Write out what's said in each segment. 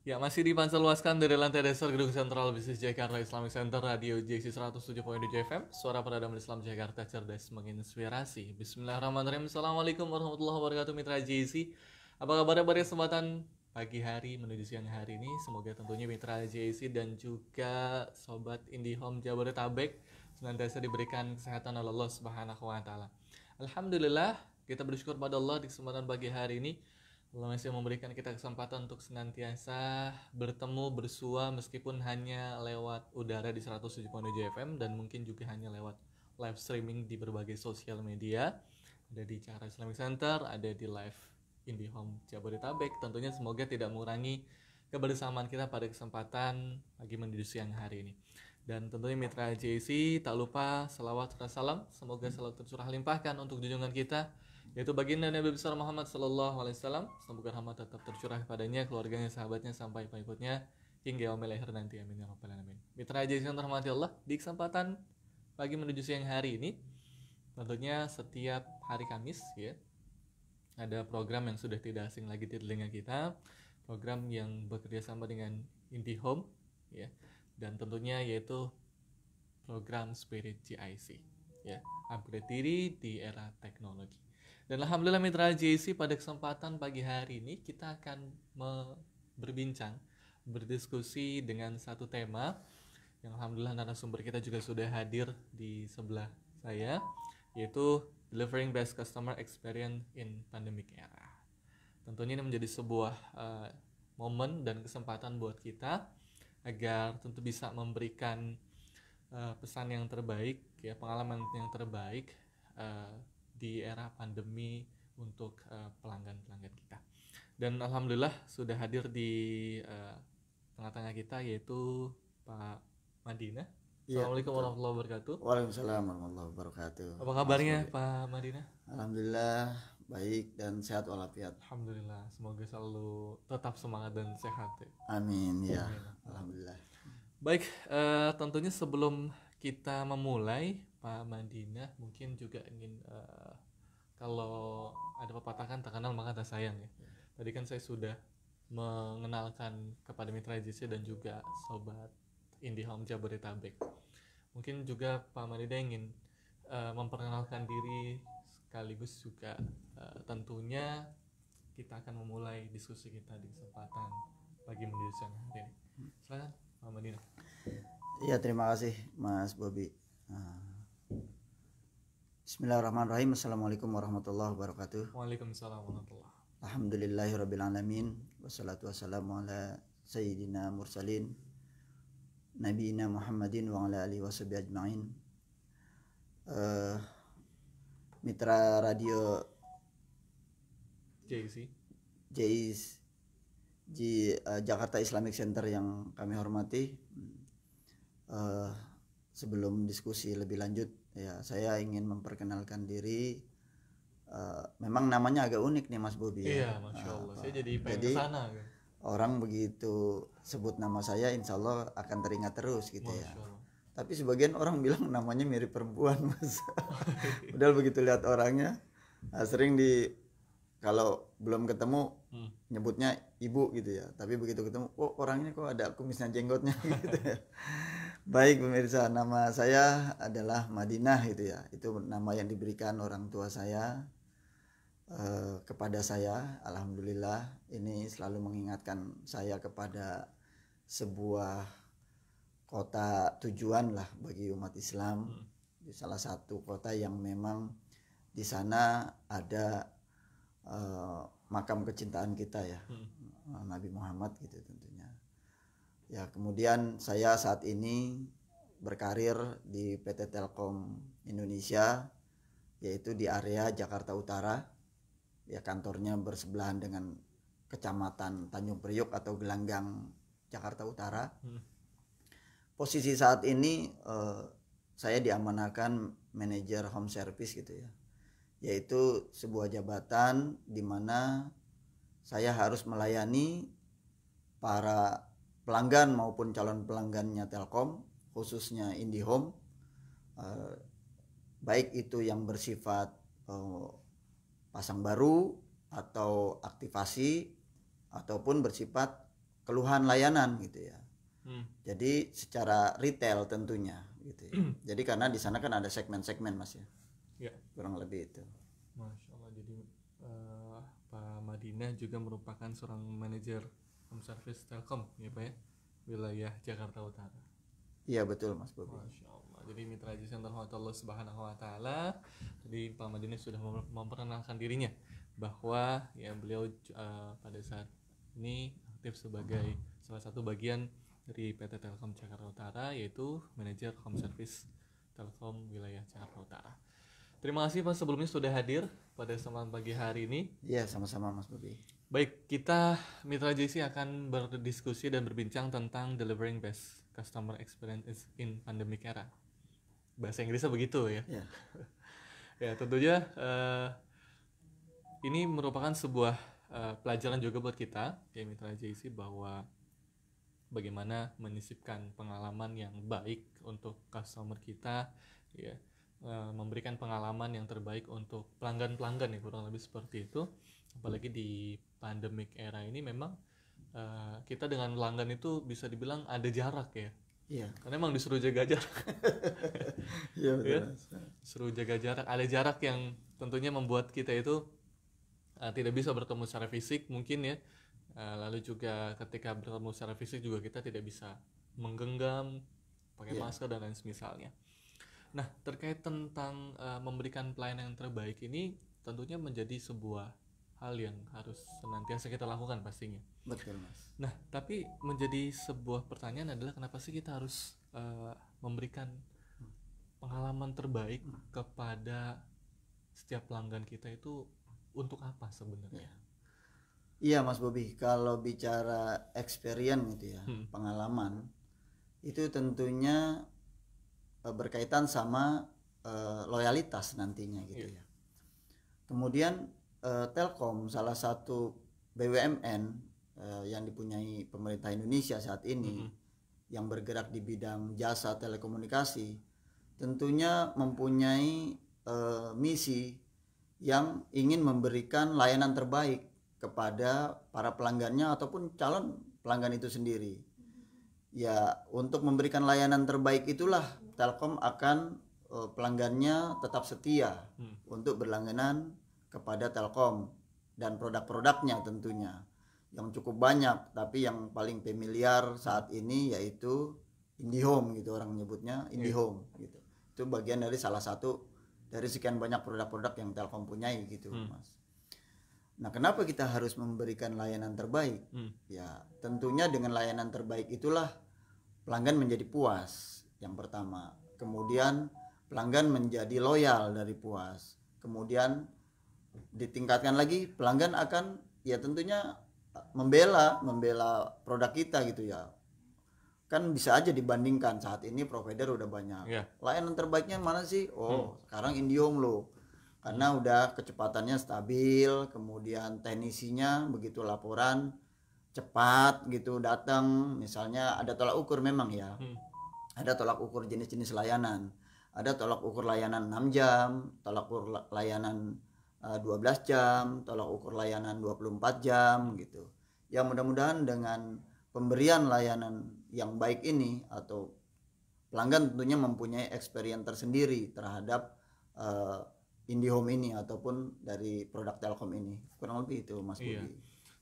Ya, masih dipancarluaskan dari lantai dasar Gedung Sentral Bisnis Jakarta Islamic Center Radio JC 107.7 FM, suara peradaban Islam Jakarta, cerdas menginspirasi. Bismillahirrahmanirrahim. Assalamualaikum warahmatullahi wabarakatuh, mitra JC. Apa kabar pada kesempatan pagi hari menuju siang hari ini? Semoga tentunya mitra JC dan juga sobat IndiHome Jabodetabek senantiasa diberikan kesehatan oleh Allah Subhanahu wa taala. Alhamdulillah, kita bersyukur pada Allah di kesempatan pagi hari ini. Allah masih memberikan kita kesempatan untuk senantiasa bertemu, bersua meskipun hanya lewat udara di 107.7 FM dan mungkin juga hanya lewat live streaming di berbagai sosial media. Ada di Jakarta Islamic Center, ada di live IndiHome Jabodetabek. Tentunya semoga tidak mengurangi kebersamaan kita pada kesempatan pagi menuju siang hari ini. Dan tentunya mitra JC tak lupa salawat serta salam semoga selalu tercurah limpahkan untuk junjungan kita yaitu baginda Nabi besar Muhammad sallallahu alaihi wasallam. Semoga rahmat tetap tercurah kepadanya, keluarganya, sahabatnya sampai pengikutnya hingga yaumil akhir nanti. Amin ya rabbal alamin. Mitra JC yang terhormati Allah, di kesempatan pagi menuju siang hari ini tentunya setiap hari Kamis ya ada program yang sudah tidak asing lagi di telinga kita, program yang bekerja sama dengan IndiHome ya, dan tentunya yaitu program Spirit GIC ya, upgrade diri di era teknologi. Dan alhamdulillah mitra JC pada kesempatan pagi hari ini kita akan berbincang, berdiskusi dengan satu tema yang alhamdulillah narasumber kita juga sudah hadir di sebelah saya, yaitu delivering best customer experience in pandemic era. Tentunya ini menjadi sebuah momen dan kesempatan buat kita agar tentu bisa memberikan pesan yang terbaik ya, pengalaman yang terbaik di era pandemi untuk pelanggan-pelanggan kita. Dan alhamdulillah sudah hadir di tengah-tengah kita yaitu Pak Madinah. Assalamualaikum warahmatullahi wabarakatuh. Waalaikumsalam warahmatullahi wabarakatuh. Apa kabarnya Pak Madinah? Alhamdulillah baik dan sehat walafiat. Alhamdulillah, semoga selalu tetap semangat dan sehat ya. Amin ya. Alhamdulillah. Baik, tentunya sebelum kita memulai Pak Madinah mungkin juga ingin kalau ada pepatah kan tak kenal maka tak sayang ya. Tadi kan saya sudah mengenalkan kepada mitra JC dan juga sobat IndiHome Jabodetabek. Mungkin juga Pak Madinah ingin memperkenalkan diri sekaligus juga tentunya kita akan memulai diskusi kita di kesempatan pagi menuju siang hari ini. Silakan Pak Madinah. Ya, terima kasih Mas Bobi. Bismillahirrahmanirrahim. Assalamualaikum warahmatullahi wabarakatuh. Waalaikumsalam warahmatullahi. Alhamdulillahirabbil alamin wassalatu wassalamu ala sayyidina mursalin nabiyina Muhammadin wa ala alihi washabihi ajmain. Mitra radio JC Jakarta Islamic Center yang kami hormati, sebelum diskusi lebih lanjut ya saya ingin memperkenalkan diri. Memang namanya agak unik nih Mas Bobi ya. Iya, Masya Allah. Saya jadi pengen kesana kan. Orang begitu sebut nama saya insya Allah akan teringat terus gitu ya. Masya Allah. Tapi sebagian orang bilang namanya mirip perempuan Mas. Padahal begitu lihat orangnya sering kalau belum ketemu nyebutnya ibu gitu ya. Tapi begitu ketemu, oh orangnya kok ada kumisnya, jenggotnya gitu ya. Baik pemirsa, nama saya adalah Madinah gitu ya. Itu nama yang diberikan orang tua saya kepada saya. Alhamdulillah ini selalu mengingatkan saya kepada sebuah kota tujuan lah bagi umat Islam. Di salah satu kota yang memang di sana ada makam kecintaan kita ya, Nabi Muhammad gitu tentunya. Ya, kemudian saya saat ini berkarir di PT Telkom Indonesia, yaitu di area Jakarta Utara. Ya, kantornya bersebelahan dengan Kecamatan Tanjung Priok atau Gelanggang, Jakarta Utara. Posisi saat ini saya diamanahkan manajer home service gitu ya, yaitu sebuah jabatan di mana saya harus melayani para pelanggan maupun calon pelanggannya Telkom, khususnya IndiHome, baik itu yang bersifat pasang baru atau aktivasi ataupun bersifat keluhan layanan gitu ya. Hmm. Jadi secara retail tentunya gitu ya. Jadi karena di sana kan ada segmen-segmen Mas ya. Ya. Kurang lebih itu. Masya Allah. Jadi Pak Madinah juga merupakan seorang manajer home service Telkom ya Pak ya, wilayah Jakarta Utara. Iya betul Mas Bobi. Masya Allah. Jadi mitra jasa yang terhormat Allah Subhanahu Wa Taala. Jadi Pak Madinah sudah memperkenalkan dirinya bahwa ya beliau pada saat ini aktif sebagai salah satu bagian dari PT Telkom Jakarta Utara, yaitu manajer home service Telkom wilayah Jakarta Utara. Terima kasih Pak sebelumnya sudah hadir pada kesempatan pagi hari ini. Iya sama-sama Mas Bobi. Baik, kita Mitra JC akan berdiskusi dan berbincang tentang delivering best customer experience in pandemic era. Bahasa Inggrisnya begitu ya. Ya. Ya tentunya ini merupakan sebuah pelajaran juga buat kita ya Mitra JC, bahwa bagaimana menyisipkan pengalaman yang baik untuk customer kita ya, memberikan pengalaman yang terbaik untuk pelanggan-pelanggan ya, kurang lebih seperti itu. Apalagi di pandemic era ini memang kita dengan pelanggan itu bisa dibilang ada jarak ya. Iya. Karena emang disuruh jaga jarak. Iya betul. Ya, disuruh jaga jarak, ada jarak yang tentunya membuat kita itu tidak bisa bertemu secara fisik mungkin ya. Lalu juga ketika bertemu secara fisik juga kita tidak bisa menggenggam, pakai masker dan lain semisalnya. Nah, terkait tentang memberikan pelayanan yang terbaik ini tentunya menjadi sebuah hal yang harus senantiasa kita lakukan pastinya. Betul Mas. Nah, tapi menjadi sebuah pertanyaan adalah kenapa sih kita harus memberikan pengalaman terbaik kepada setiap pelanggan kita itu, untuk apa sebenarnya? Iya Mas Bobi, kalau bicara experience gitu ya, pengalaman itu tentunya berkaitan sama loyalitas nantinya gitu ya. Kemudian Telkom salah satu BUMN yang dipunyai pemerintah Indonesia saat ini yang bergerak di bidang jasa telekomunikasi tentunya mempunyai misi yang ingin memberikan layanan terbaik kepada para pelanggannya ataupun calon pelanggan itu sendiri. Ya, untuk memberikan layanan terbaik itulah Telkom akan pelanggannya tetap setia untuk berlangganan kepada Telkom dan produk-produknya tentunya yang cukup banyak, tapi yang paling familiar saat ini yaitu IndiHome gitu, orang menyebutnya IndiHome gitu. Itu bagian dari salah satu dari sekian banyak produk-produk yang Telkom punyai gitu Mas. Nah, kenapa kita harus memberikan layanan terbaik? Ya, tentunya dengan layanan terbaik itulah pelanggan menjadi puas yang pertama. Kemudian pelanggan menjadi loyal dari puas. Kemudian ditingkatkan lagi, pelanggan akan ya tentunya membela produk kita gitu ya. Kan bisa aja dibandingkan, saat ini provider udah banyak. Layanan terbaiknya mana sih? Sekarang IndiHome loh. Karena udah kecepatannya stabil, kemudian teknisinya begitu laporan cepat gitu datang. Misalnya ada tolak ukur memang ya. Ada tolak ukur jenis-jenis layanan. Ada tolak ukur layanan 6 jam, tolak ukur layanan 12 jam, tolak ukur layanan 24 jam gitu. Ya mudah-mudahan dengan pemberian layanan yang baik ini, atau pelanggan tentunya mempunyai experience tersendiri terhadap IndiHome ini ataupun dari produk Telkom ini. Kurang lebih itu Mas Budi.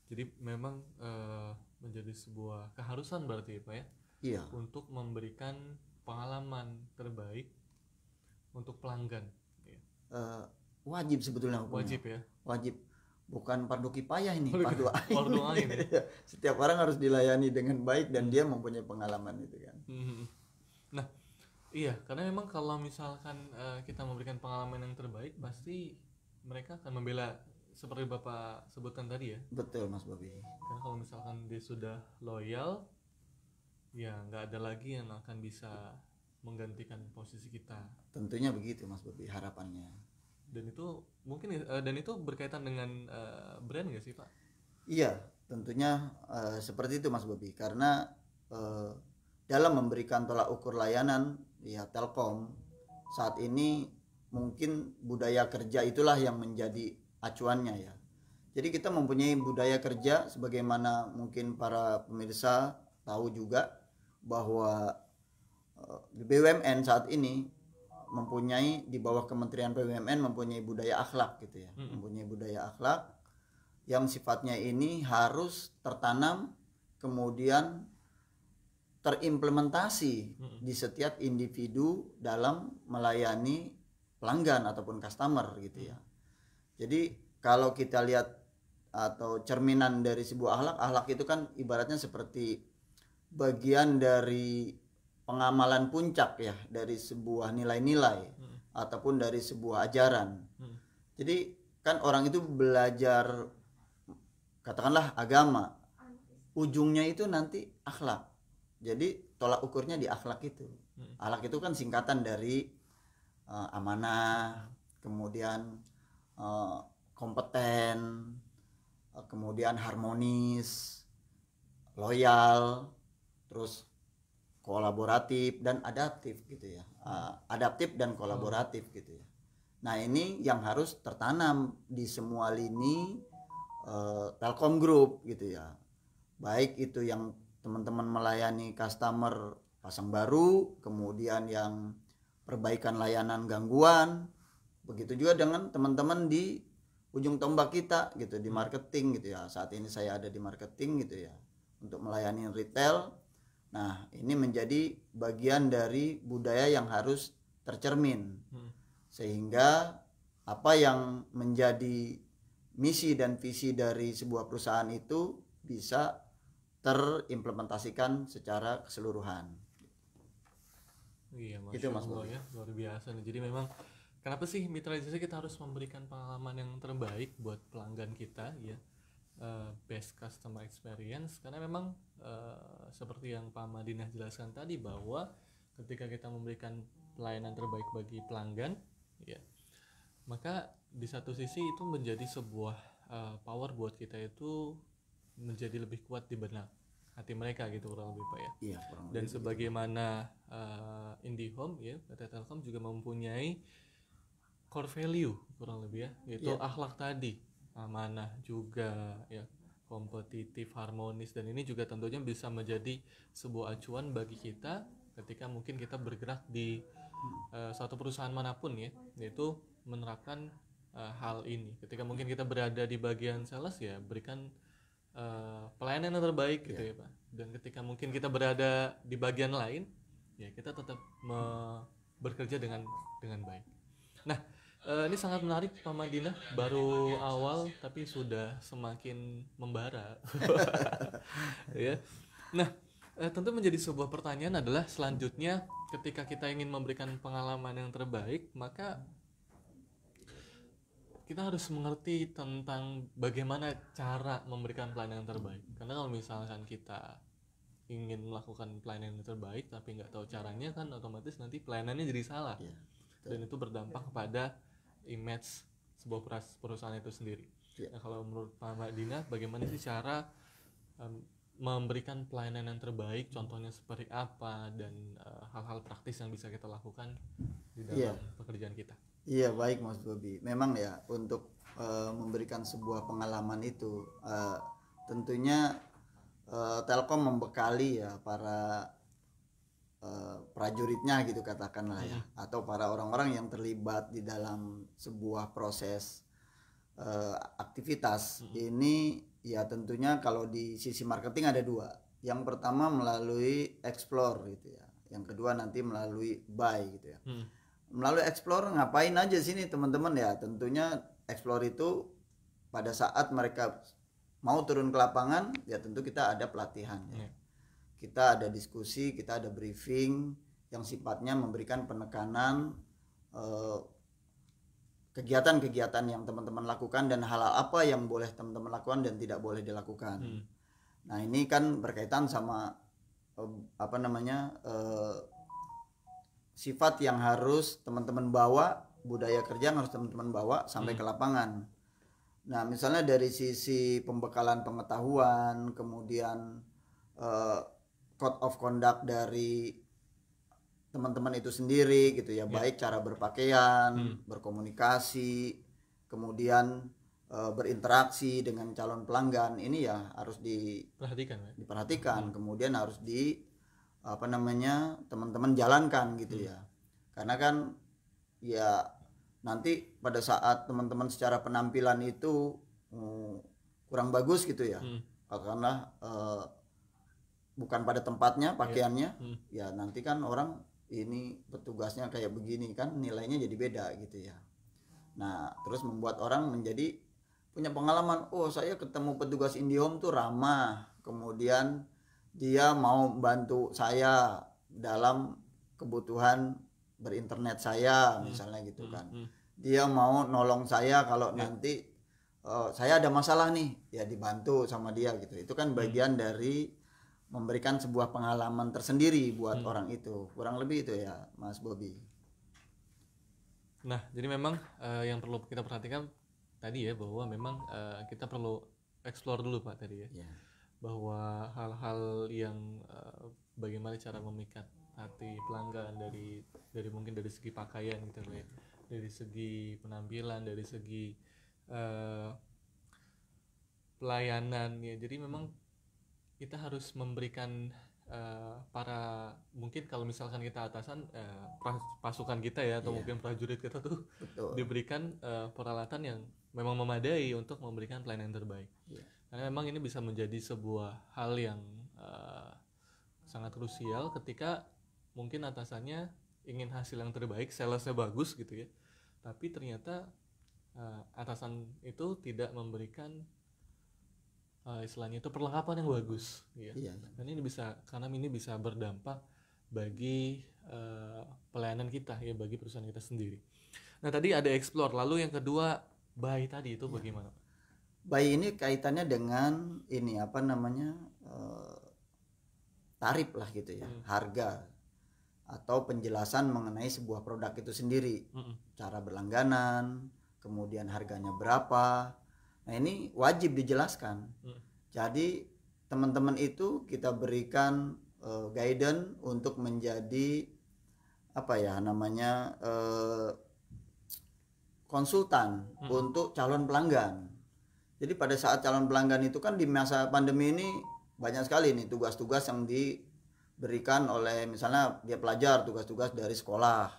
Jadi memang menjadi sebuah keharusan berarti Pak ya. Iya. Untuk memberikan pengalaman terbaik untuk pelanggan. Wajib sebetulnya hukumnya. Wajib ya. Wajib. Bukan fardu kifayah ini, fardu ain. Fardu ain. Setiap orang harus dilayani dengan baik dan dia mempunyai pengalaman itu kan. Nah, iya, karena memang kalau misalkan kita memberikan pengalaman yang terbaik, pasti mereka akan membela seperti Bapak sebutkan tadi ya. Betul Mas Bobi. Karena kalau misalkan dia sudah loyal, ya nggak ada lagi yang akan bisa menggantikan posisi kita. Tentunya begitu Mas Bobi harapannya. Dan itu mungkin itu berkaitan dengan brand nggak sih Pak? Iya, tentunya seperti itu Mas Bobi. Karena dalam memberikan tolak ukur layanan ya Telkom saat ini mungkin budaya kerja itulah yang menjadi acuannya ya. Jadi kita mempunyai budaya kerja, sebagaimana mungkin para pemirsa tahu juga bahwa BUMN saat ini mempunyai di bawah Kementerian BUMN mempunyai budaya akhlak gitu ya, mempunyai budaya akhlak yang sifatnya ini harus tertanam kemudian terimplementasi di setiap individu dalam melayani pelanggan ataupun customer gitu ya. Jadi kalau kita lihat atau cerminan dari sebuah akhlak, akhlak itu kan ibaratnya seperti bagian dari pengamalan puncak ya dari sebuah nilai-nilai ataupun dari sebuah ajaran. Jadi kan orang itu belajar katakanlah agama, ujungnya itu nanti akhlak. Jadi tolak ukurnya di akhlak itu. Akhlak itu kan singkatan dari amanah, kemudian kompeten, kemudian harmonis, loyal, terus kolaboratif dan adaptif gitu ya. Adaptif dan kolaboratif gitu ya. Nah, ini yang harus tertanam di semua lini Telkom Group gitu ya. Baik itu yang teman-teman melayani customer pasang baru, kemudian yang perbaikan layanan gangguan, begitu juga dengan teman-teman di ujung tombak kita gitu di marketing gitu ya. Saat ini saya ada di marketing gitu ya untuk melayani retail. Nah, ini menjadi bagian dari budaya yang harus tercermin sehingga apa yang menjadi misi dan visi dari sebuah perusahaan itu bisa terimplementasikan secara keseluruhan. Iya, Itu Masya Mas Allah Bobi. ya, luar biasa nih. Jadi memang kenapa sih mitra jasa kita harus memberikan pengalaman yang terbaik buat pelanggan kita ya, best customer experience, karena memang seperti yang Pak Madinah jelaskan tadi bahwa ketika kita memberikan pelayanan terbaik bagi pelanggan ya, maka di satu sisi itu menjadi sebuah power buat kita itu menjadi lebih kuat di benak hati mereka gitu kurang lebih Pak ya. Iya, kurang Dan lebih sebagaimana IndiHome ya, PT Telkom juga mempunyai core value kurang lebih ya, yaitu akhlak tadi, amanah juga ya, kompetitif, harmonis, dan ini juga tentunya bisa menjadi sebuah acuan bagi kita ketika mungkin kita bergerak di suatu perusahaan manapun ya, yaitu menerapkan hal ini. Ketika mungkin kita berada di bagian sales ya, berikan pelayanan yang terbaik gitu ya Pak. Dan ketika mungkin kita berada di bagian lain ya, kita tetap bekerja dengan baik. Nah, ini sangat menarik Pak Madinah, baru awal tapi sudah semakin membara. Ya. Nah, tentu menjadi sebuah pertanyaan adalah selanjutnya ketika kita ingin memberikan pengalaman yang terbaik, maka kita harus mengerti tentang bagaimana cara memberikan pelayanan yang terbaik. Karena kalau misalkan kita ingin melakukan pelayanan yang terbaik tapi nggak tahu caranya, kan otomatis nanti pelayanannya jadi salah. Dan itu berdampak kepada image sebuah perusahaan itu sendiri. Nah, kalau menurut Pak Madinah, bagaimana sih cara memberikan pelayanan yang terbaik, contohnya seperti apa, dan hal-hal praktis yang bisa kita lakukan di dalam pekerjaan kita? Iya, baik Mas Bobi. Memang ya untuk memberikan sebuah pengalaman itu tentunya Telkom membekali ya para prajuritnya gitu katakanlah ya, atau para orang-orang yang terlibat di dalam sebuah proses aktivitas ini ya. Tentunya kalau di sisi marketing ada dua. Yang pertama melalui explore gitu ya, yang kedua nanti melalui buy gitu ya. Melalui explore ngapain aja sini teman-teman ya, tentunya explore itu pada saat mereka mau turun ke lapangan ya tentu kita ada pelatihan ya. Kita ada diskusi, kita ada briefing yang sifatnya memberikan penekanan kegiatan-kegiatan yang teman-teman lakukan dan hal-hal apa yang boleh teman-teman lakukan dan tidak boleh dilakukan. Nah, ini kan berkaitan sama sifat yang harus teman-teman bawa, budaya kerja yang harus teman-teman bawa sampai ke lapangan. Nah, misalnya dari sisi pembekalan pengetahuan, kemudian code of conduct dari teman-teman itu sendiri gitu ya, baik cara berpakaian, berkomunikasi, kemudian berinteraksi dengan calon pelanggan, ini ya harus Perhatikan, Pak. diperhatikan. Kemudian harus teman-teman jalankan gitu ya. Karena kan ya nanti pada saat teman-teman secara penampilan itu kurang bagus gitu ya, karena bukan pada tempatnya pakaiannya, ya nanti kan orang ini petugasnya kayak begini kan nilainya jadi beda gitu ya. Nah terus membuat orang menjadi punya pengalaman, oh saya ketemu petugas IndiHome tuh ramah, kemudian dia mau bantu saya dalam kebutuhan berinternet saya misalnya gitu kan, dia mau nolong saya kalau nanti saya ada masalah nih ya dibantu sama dia gitu. Itu kan bagian dari memberikan sebuah pengalaman tersendiri buat orang itu, kurang lebih itu ya Mas Bobby. Nah jadi memang yang perlu kita perhatikan tadi ya, bahwa memang kita perlu explore dulu Pak tadi ya, bahwa hal-hal yang bagaimana cara memikat hati pelanggan dari mungkin dari segi pakaian gitu ya, dari segi penampilan, dari segi pelayanan ya. Jadi memang kita harus memberikan para, mungkin kalau misalkan kita atasan, pasukan kita ya atau mungkin prajurit kita tuh diberikan peralatan yang memang memadai untuk memberikan pelayanan yang terbaik. Karena memang ini bisa menjadi sebuah hal yang sangat krusial ketika mungkin atasannya ingin hasil yang terbaik, salesnya bagus gitu ya, tapi ternyata atasan itu tidak memberikan istilahnya itu perlengkapan yang bagus ya. Dan ini bisa berdampak bagi pelayanan kita ya, bagi perusahaan kita sendiri. Nah tadi ada explore, lalu yang kedua buy tadi itu bagaimana? Buy ini kaitannya dengan ini tarif lah gitu ya, harga atau penjelasan mengenai sebuah produk itu sendiri, cara berlangganan, kemudian harganya berapa. Nah ini wajib dijelaskan. Jadi teman-teman itu kita berikan guidance untuk menjadi konsultan untuk calon pelanggan. Jadi pada saat calon pelanggan itu kan di masa pandemi ini banyak sekali nih tugas-tugas yang diberikan oleh, misalnya dia pelajar, tugas-tugas dari sekolah.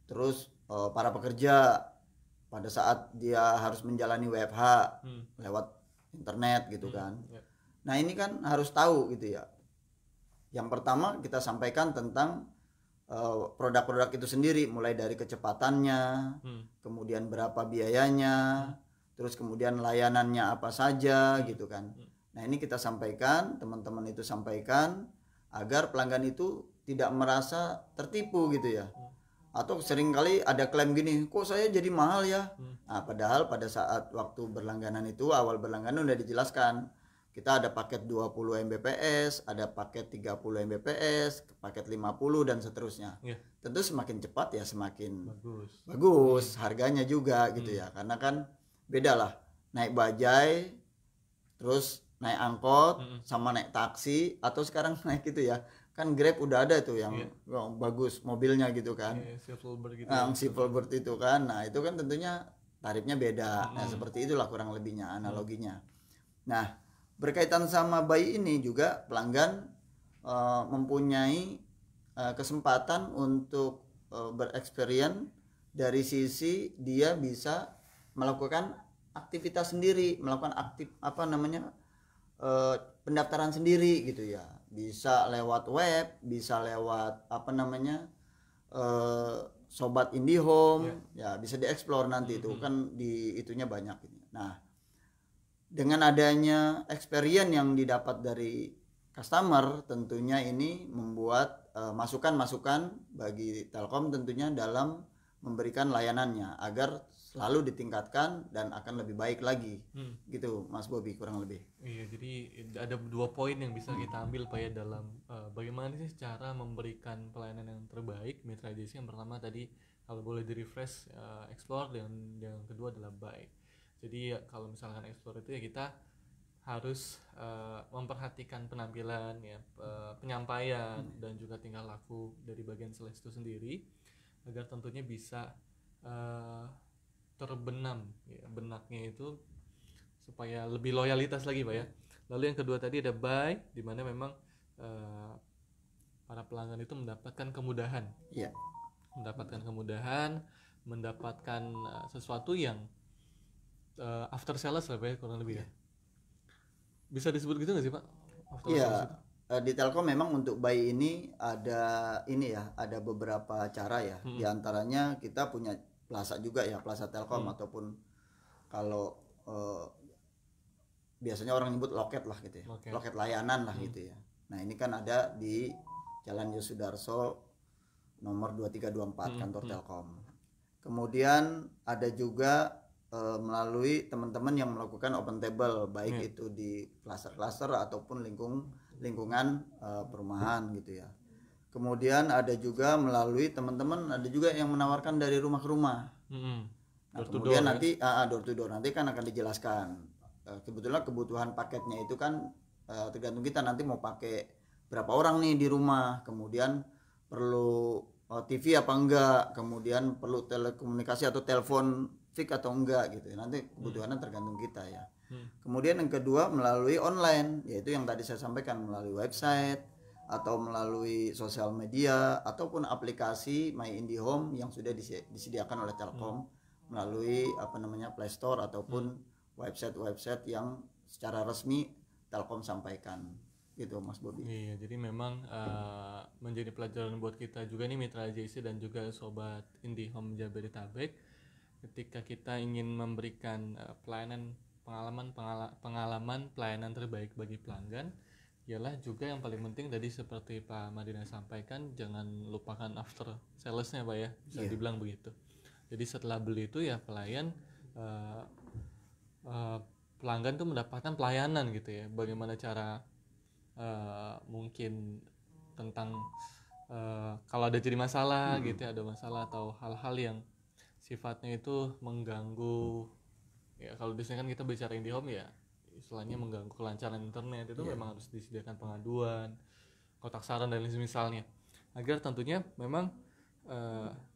Terus para pekerja pada saat dia harus menjalani WFH lewat internet gitu kan. Nah ini kan harus tahu gitu ya. Yang pertama kita sampaikan tentang produk-produk itu sendiri, mulai dari kecepatannya, kemudian berapa biayanya, terus kemudian layanannya apa saja gitu kan. Nah ini kita sampaikan, teman-teman itu sampaikan agar pelanggan itu tidak merasa tertipu gitu ya. Atau seringkali ada klaim gini, kok saya jadi mahal ya. Nah padahal pada saat waktu berlangganan itu, awal berlangganan udah dijelaskan, kita ada paket 20 Mbps, ada paket 30 Mbps, paket 50 dan seterusnya. Tentu semakin cepat ya semakin bagus harganya juga gitu ya. Karena kan beda lah, naik bajai terus naik angkot sama naik taksi, atau sekarang naik gitu ya kan, Grab udah ada tuh yang bagus mobilnya gitu kan, Silverbird gitu, Silverbird itu kan. Nah itu kan tentunya tarifnya beda. Nah seperti itulah kurang lebihnya analoginya. Nah berkaitan sama buy ini juga pelanggan mempunyai kesempatan untuk bereksperience dari sisi dia bisa melakukan aktivitas sendiri, melakukan pendaftaran sendiri gitu ya. Bisa lewat web, bisa lewat sobat IndiHome ya, bisa dieksplor nanti itu kan di itunya banyak ini. Nah dengan adanya experience yang didapat dari customer, tentunya ini membuat masukan-masukan bagi Telkom tentunya dalam memberikan layanannya agar selalu ditingkatkan dan akan lebih baik lagi. Gitu Mas Bobby kurang lebih. Iya, jadi ada 2 poin yang bisa kita ambil Pak ya dalam bagaimana sih cara memberikan pelayanan yang terbaik mitra jasa. Yang pertama tadi kalau boleh di refresh explore, dan yang kedua adalah buy. Jadi kalau misalkan explore itu ya kita harus memperhatikan penampilan ya, penyampaian dan juga tingkah laku dari bagian sales itu sendiri, agar tentunya bisa terbenam ya, benaknya itu supaya lebih loyalitas lagi Pak ya. Lalu yang kedua tadi ada buy, di mana memang para pelanggan itu mendapatkan kemudahan, Iya. mendapatkan sesuatu yang after sales lah Pak ya, kurang lebih ya. Bisa disebut gitu nggak sih Pak? After sales Iya, itu? di Telkom memang untuk buy ini ada beberapa cara ya. Di antaranya kita punya plaza juga ya, plaza Telkom ataupun kalau biasanya orang nyebut loket lah gitu ya. Loket layanan lah gitu ya. Nah, ini kan ada di Jalan Yosudarso nomor 2324 kantor Telkom. Kemudian ada juga melalui teman-teman yang melakukan open table, baik itu di klaster-klaster ataupun lingkungan perumahan gitu ya. Kemudian ada juga melalui teman-teman, ada juga yang menawarkan dari rumah ke rumah. Nah, kemudian nanti door to door nanti kan akan dijelaskan. Kebetulan kebutuhan paketnya itu kan tergantung kita nanti mau pakai berapa orang nih di rumah, kemudian perlu TV apa enggak, kemudian perlu telekomunikasi atau telepon fix atau enggak gitu. Nanti kebutuhannya tergantung kita ya. Kemudian yang kedua melalui online, yaitu yang tadi saya sampaikan melalui website atau melalui sosial media ataupun aplikasi My IndiHome yang sudah disediakan oleh Telkom melalui Play Store ataupun website yang secara resmi Telkom sampaikan gitu Mas Bobi. Iya, jadi memang menjadi pelajaran buat kita juga nih mitra JC dan juga sobat IndiHome Jabodetabek, ketika kita ingin memberikan pengalaman pelayanan terbaik bagi pelanggan, ialah juga yang paling penting tadi seperti Pak Madina sampaikan, jangan lupakan after salesnya Pak ya, bisa dibilang begitu. Jadi setelah beli itu ya pelanggan tuh mendapatkan pelayanan gitu ya, bagaimana cara mungkin tentang kalau ada jadi masalah gitu ya, ada masalah atau hal-hal yang sifatnya itu mengganggu ya, kalau di sini kan kita bicara IndiHome ya istilahnya mengganggu kelancaran internet, itu memang harus disediakan pengaduan, kotak saran dan lain misalnya, agar tentunya memang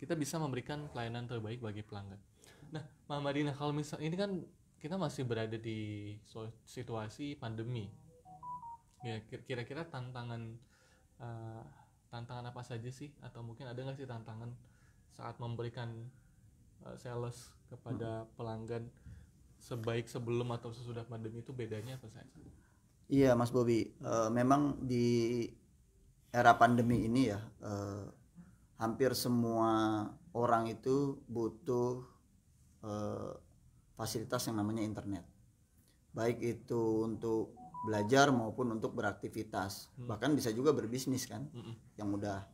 kita bisa memberikan pelayanan terbaik bagi pelanggan. Nah, Mbak Madinah, kalau misal ini kan kita masih berada di situasi pandemi ya, kira-kira tantangan apa saja sih, atau mungkin ada nggak sih tantangan saat memberikan sales kepada pelanggan sebaik sebelum atau sesudah pandemi, itu bedanya apa saja? Iya Mas Bobi, memang di era pandemi ini ya hampir semua orang itu butuh fasilitas yang namanya internet, baik itu untuk belajar maupun untuk beraktivitas, bahkan bisa juga berbisnis kan. Yang udah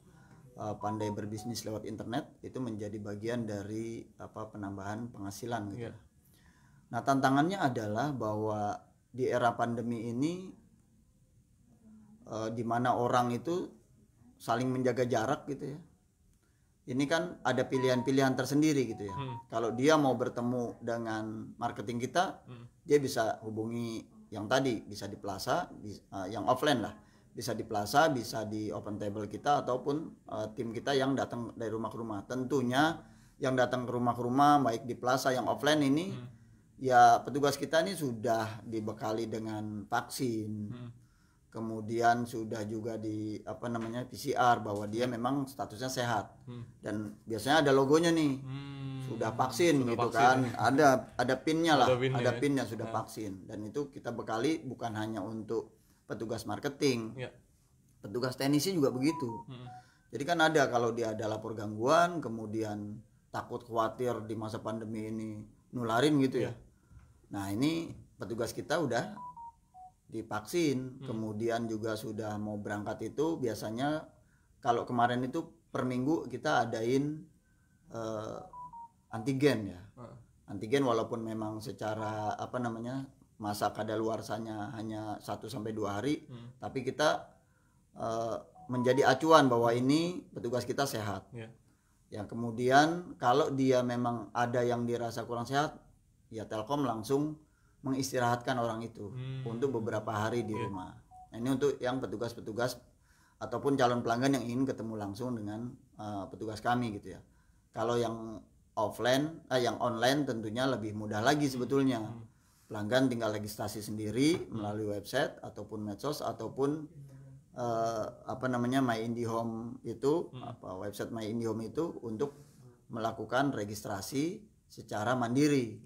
pandai berbisnis lewat internet itu menjadi bagian dari penambahan penghasilan gitu. Nah, tantangannya adalah bahwa di era pandemi ini di mana orang itu saling menjaga jarak gitu ya. Ini kan ada pilihan-pilihan tersendiri gitu ya. Kalau dia mau bertemu dengan marketing kita, dia bisa hubungi yang tadi, bisa di plaza, yang offline lah, bisa di plaza, bisa di open table kita ataupun tim kita yang datang dari rumah ke rumah. Tentunya yang datang ke rumah baik di plaza yang offline ini ya petugas kita ini sudah dibekali dengan vaksin. Kemudian sudah juga di PCR bahwa dia memang statusnya sehat. Dan biasanya ada logonya nih. Sudah vaksin gitu vaksin. Kan. Ada pinnya lah, ada pinnya sudah vaksin. Dan itu kita bekali bukan hanya untuk petugas marketing. Petugas teknisi juga begitu. Jadi kan ada kalau dia ada lapor gangguan, kemudian takut khawatir di masa pandemi ini nularin gitu ya. Nah, ini petugas kita udah divaksin, kemudian juga sudah mau berangkat itu biasanya kalau kemarin itu per minggu kita adain antigen ya. Antigen walaupun memang secara masa kadaluarsanya hanya 1-2 hari, tapi kita menjadi acuan bahwa ini petugas kita sehat. Ya, kemudian kalau dia memang ada yang dirasa kurang sehat, ya Telkom langsung mengistirahatkan orang itu untuk beberapa hari di rumah. Nah, ini untuk yang petugas-petugas ataupun calon pelanggan yang ingin ketemu langsung dengan petugas kami gitu ya. Kalau yang yang online tentunya lebih mudah lagi sebetulnya. Pelanggan tinggal registrasi sendiri melalui website ataupun medsos ataupun My IndiHome itu, website My IndiHome itu untuk melakukan registrasi secara mandiri.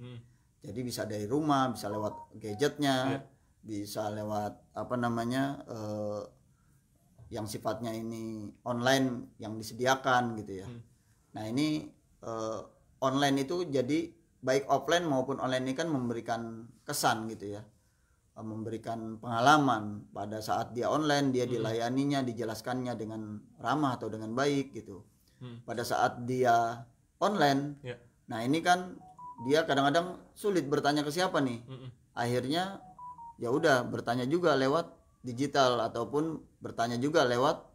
Jadi bisa dari rumah, bisa lewat gadgetnya, bisa lewat yang sifatnya ini online yang disediakan gitu ya. Nah ini online itu jadi baik offline maupun online ini kan memberikan kesan gitu ya, memberikan pengalaman pada saat dia online, dia dilayaninya, dijelaskannya dengan ramah atau dengan baik gitu. Pada saat dia online, nah ini kan dia kadang-kadang sulit bertanya ke siapa nih. Akhirnya ya udah bertanya juga lewat digital ataupun bertanya juga lewat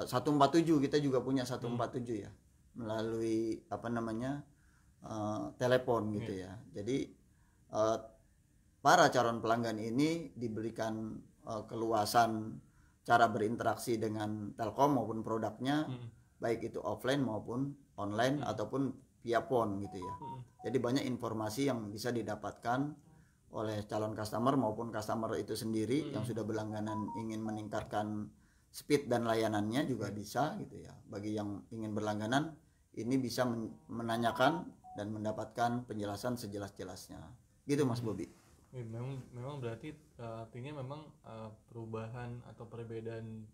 147. Kita juga punya 147 ya, melalui telepon gitu ya. Jadi para calon pelanggan ini diberikan keluasan cara berinteraksi dengan Telkom maupun produknya, baik itu offline maupun online ataupun via phone gitu ya. Jadi banyak informasi yang bisa didapatkan oleh calon customer maupun customer itu sendiri yang sudah berlangganan ingin meningkatkan speed dan layanannya juga bisa gitu ya. Bagi yang ingin berlangganan ini bisa menanyakan dan mendapatkan penjelasan sejelas-jelasnya gitu Mas Bobi. Memang berarti artinya memang perubahan atau perbedaan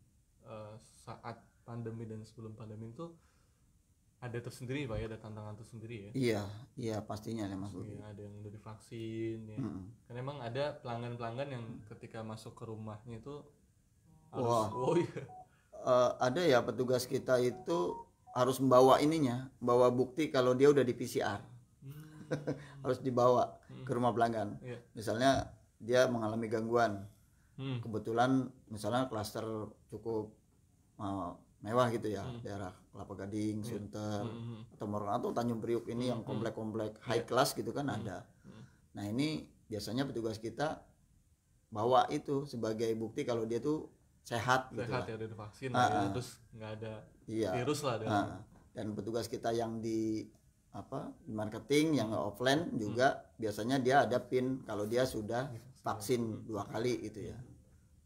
saat pandemi dan sebelum pandemi itu ada tersendiri Pak ya, ada tantangan tersendiri ya. Iya pastinya ya Mas Bobi. Ada yang udah divaksin ya. Karena memang ada pelanggan-pelanggan yang ketika masuk ke rumahnya itu harus ada ya petugas kita itu harus membawa bawa bukti kalau dia udah di PCR. Harus dibawa ke rumah pelanggan. Misalnya dia mengalami gangguan, kebetulan misalnya klaster cukup mewah gitu ya, daerah Kelapa Gading, Sunter, atau Morong atau Tanjung Priuk ini yang komplek-komplek high class gitu kan ada. Nah ini biasanya petugas kita bawa itu sebagai bukti kalau dia tuh sehat gitu lah. Ya, udah divaksin terus nggak ada virus lah. Dan petugas kita yang di marketing yang offline juga biasanya dia ada PIN kalau dia sudah vaksin 2 kali gitu ya,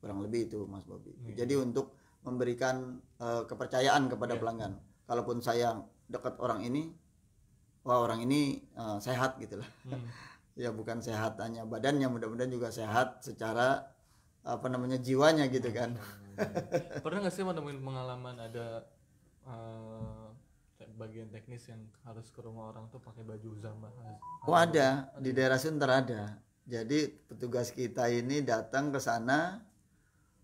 kurang lebih itu Mas Bobi. Jadi untuk memberikan kepercayaan kepada pelanggan, kalaupun saya dekat orang ini, orang ini sehat gitulah. Ya bukan sehat hanya badannya, mudah-mudahan juga sehat secara jiwanya gitu kan. Pernah nggak sih menemuin pengalaman ada bagian teknis yang harus ke rumah orang tuh pakai baju zambah? Ada di daerah Sunter ada. Jadi petugas kita ini datang ke sana.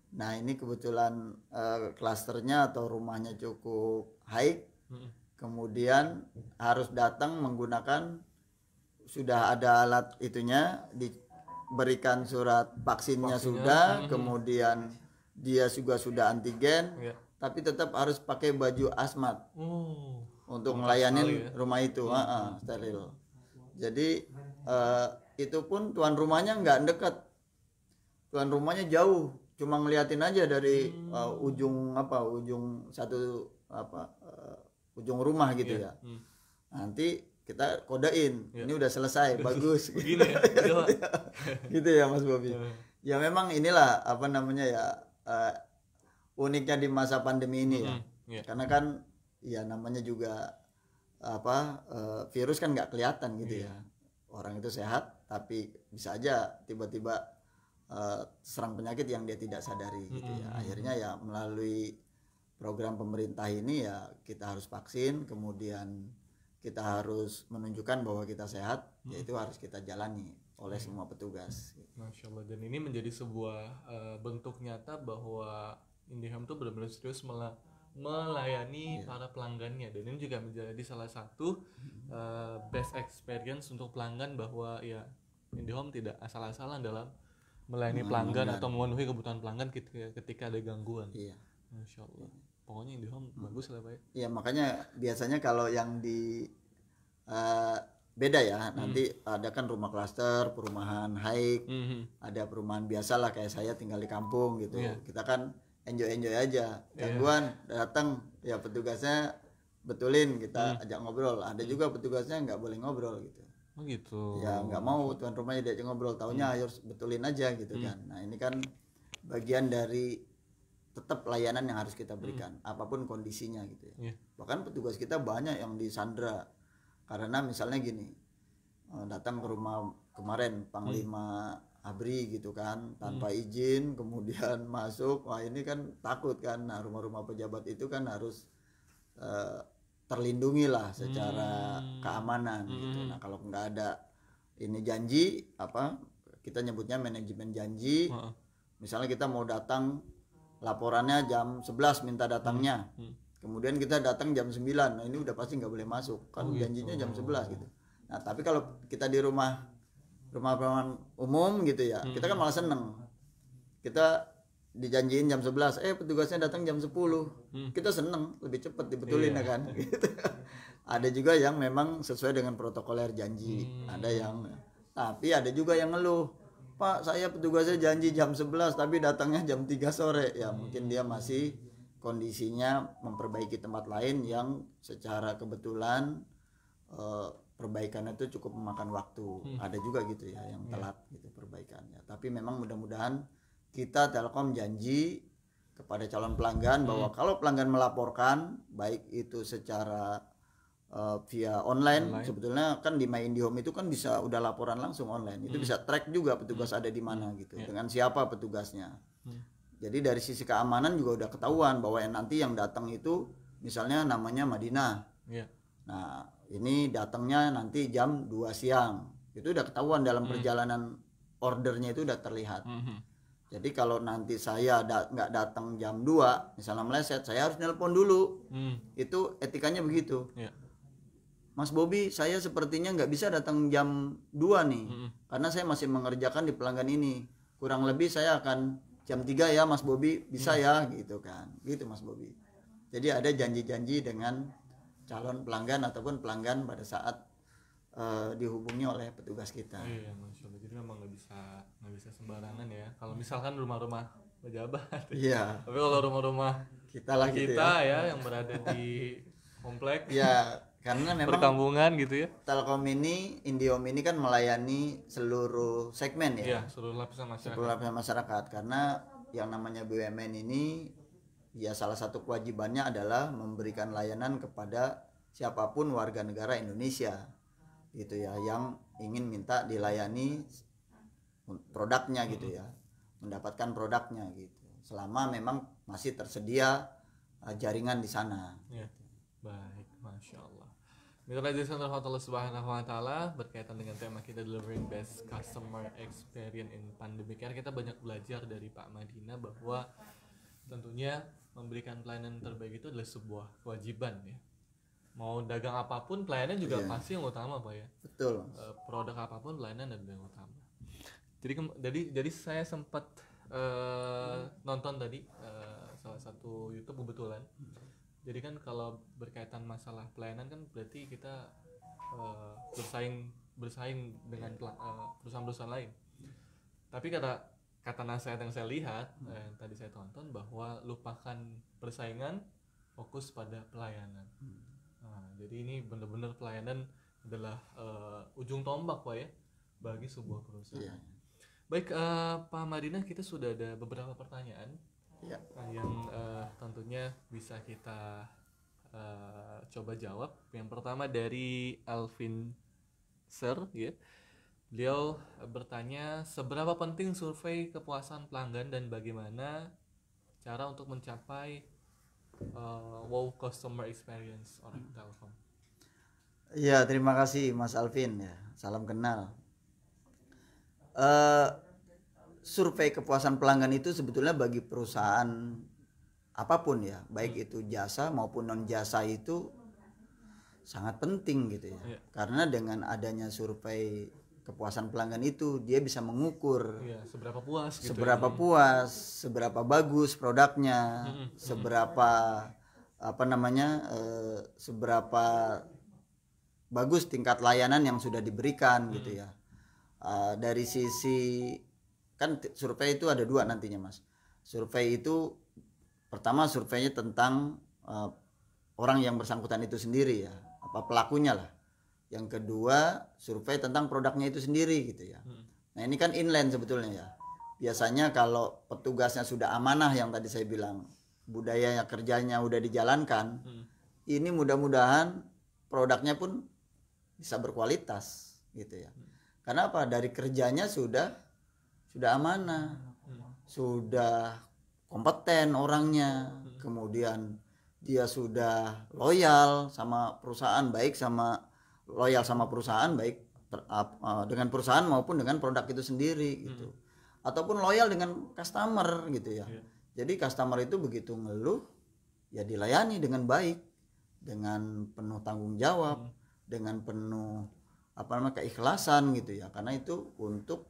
Nah ini kebetulan klasternya atau rumahnya cukup high. Kemudian harus datang menggunakan, sudah ada alat itunya, diberikan surat vaksinnya sudah, kemudian dia juga sudah antigen, tapi tetap harus pakai baju hazmat untuk melayani rumah itu, steril. Jadi itu pun tuan rumahnya nggak dekat, tuan rumahnya jauh, cuma ngeliatin aja dari ujung rumah gitu ya. Nanti kita kodein, ini udah selesai, bagus. Begini ya. Gitu ya Mas Bobi. Ya memang inilah uniknya di masa pandemi ini ya. Karena kan ya namanya juga virus kan nggak kelihatan gitu ya. Orang itu sehat tapi bisa aja tiba-tiba serang penyakit yang dia tidak sadari gitu ya. Akhirnya ya melalui program pemerintah ini ya kita harus vaksin, kemudian kita harus menunjukkan bahwa kita sehat, yaitu harus kita jalani oleh semua petugas. Masya Allah. Dan ini menjadi sebuah bentuk nyata bahwa IndiHome tuh benar-benar serius melayani para pelanggannya, dan ini juga menjadi salah satu best experience untuk pelanggan bahwa ya IndiHome tidak asal-asalan dalam melayani pelanggan atau memenuhi kebutuhan pelanggan ketika ada gangguan. Masya Allah. Pokoknya IndiHome bagus lah Pak. Iya makanya biasanya kalau yang di beda ya, nanti ada kan rumah klaster, perumahan high, ada perumahan biasa lah kayak saya tinggal di kampung gitu. Kita kan enjoy aja, gangguan datang ya petugasnya betulin, kita ajak ngobrol. Ada juga petugasnya nggak boleh ngobrol gitu. Oh gitu. Ya nggak mau tuan rumahnya diajak ngobrol, taunya harus betulin aja gitu kan. Nah ini kan bagian dari tetap layanan yang harus kita berikan, apapun kondisinya gitu ya. Bahkan petugas kita banyak yang disandra karena misalnya gini, datang ke rumah kemarin Panglima ABRI gitu kan, tanpa izin kemudian masuk, wah ini kan takut kan. Nah rumah-rumah pejabat itu kan harus terlindungi lah secara keamanan gitu. Nah kalau nggak ada ini janji apa kita nyebutnya manajemen janji, misalnya kita mau datang laporannya jam 11 minta datangnya, kemudian kita datang jam 9, nah ini udah pasti nggak boleh masuk kan, janjinya jam 11 gitu. Nah tapi kalau kita di rumah umum gitu ya, kita kan malah seneng, kita dijanjiin jam 11, petugasnya datang jam 10, kita seneng, lebih cepat dibetulin ya kan gitu. Ada juga yang memang sesuai dengan protokoler janji, tapi ada juga yang ngeluh, Pak saya petugasnya janji jam 11 tapi datangnya jam 3 sore. Ya mungkin dia masih kondisinya memperbaiki tempat lain yang secara kebetulan perbaikannya itu cukup memakan waktu. Ada juga gitu ya yang telat gitu perbaikannya. Tapi memang mudah-mudahan kita Telkom janji kepada calon pelanggan bahwa kalau pelanggan melaporkan baik itu secara via online, sebetulnya kan di My IndiHome itu kan bisa udah laporan langsung online. Itu bisa track juga petugas ada di mana gitu, dengan siapa petugasnya. Jadi dari sisi keamanan juga udah ketahuan bahwa nanti yang datang itu misalnya namanya Madinah. Nah, ini datangnya nanti jam 2 siang. Itu udah ketahuan dalam perjalanan ordernya itu udah terlihat. Jadi kalau nanti saya nggak datang jam 2, misalnya meleset, saya harus nelpon dulu. Itu etikanya begitu. Mas Bobi, saya sepertinya nggak bisa datang jam 2 nih. Karena saya masih mengerjakan di pelanggan ini. Kurang lebih saya akan jam 3 ya Mas Bobi, bisa ya gitu kan. Gitu Mas Bobi. Jadi ada janji-janji dengan calon pelanggan ataupun pelanggan pada saat dihubungi oleh petugas kita. Iya, Masya Allah. Jadi memang nggak bisa sembarangan ya. Kalau misalkan rumah-rumah pejabat. Iya. Tapi kalau rumah-rumah kita gitu ya yang berada di komplek. Ya, karena memang perkampungan gitu ya. Telkom ini, IndiHome ini kan melayani seluruh segmen ya. Iya, seluruh lapisan masyarakat. Seluruh lapisan masyarakat, karena yang namanya BUMN ini ya salah satu kewajibannya adalah memberikan layanan kepada siapapun warga negara Indonesia gitu ya, yang ingin minta dilayani produknya gitu ya, mendapatkan produknya gitu. Selama memang masih tersedia jaringan di sana. Ya. Baik, Masya Allah. Mitra Jason Allah Subhanahu wa Ta'ala, berkaitan dengan tema kita delivering best customer experience in pandemic care, kita banyak belajar dari Pak Madinah bahwa tentunya memberikan pelayanan terbaik itu adalah sebuah kewajiban ya. Mau dagang apapun pelayanan juga pasti yang utama Pak ya. Betul. Produk apapun pelayanan adalah yang utama. Jadi saya sempat nonton tadi salah satu YouTube kebetulan. Jadi kan kalau berkaitan masalah pelayanan kan berarti kita bersaing dengan perusahaan-perusahaan lain. Tapi kata nasihat yang saya lihat yang tadi saya tonton, bahwa lupakan persaingan, fokus pada pelayanan. Nah, jadi ini benar-benar pelayanan adalah ujung tombak Pak ya bagi sebuah perusahaan. Baik Pak Madinah, kita sudah ada beberapa pertanyaan yang tentunya bisa kita coba jawab. Yang pertama dari Alvin Sir ya. Beliau bertanya, seberapa penting survei kepuasan pelanggan dan bagaimana cara untuk mencapai wow customer experience orang Telkom. Iya, terima kasih Mas Alvin ya. Salam kenal. Survei kepuasan pelanggan itu sebetulnya bagi perusahaan apapun ya, baik itu jasa maupun non jasa, itu sangat penting gitu ya. Karena dengan adanya survei kepuasan pelanggan itu dia bisa mengukur seberapa puas gitu, seberapa bagus produknya, seberapa seberapa bagus tingkat layanan yang sudah diberikan gitu ya. Dari sisi kan survei itu ada dua nantinya Mas. Survei itu pertama surveinya tentang orang yang bersangkutan itu sendiri ya, apa pelakunya lah. Yang kedua, survei tentang produknya itu sendiri gitu ya. Nah, ini kan inline sebetulnya ya. Biasanya kalau petugasnya sudah amanah yang tadi saya bilang, budaya kerjanya udah dijalankan, ini mudah-mudahan produknya pun bisa berkualitas gitu ya. Karena apa? Dari kerjanya sudah amanah, sudah kompeten orangnya, kemudian dia sudah loyal sama perusahaan, baik sama loyal sama perusahaan, baik dengan perusahaan maupun dengan produk itu sendiri gitu, ataupun loyal dengan customer gitu ya. Jadi customer itu begitu ngeluh ya dilayani dengan baik, dengan penuh tanggung jawab, dengan penuh keikhlasan gitu ya, karena itu untuk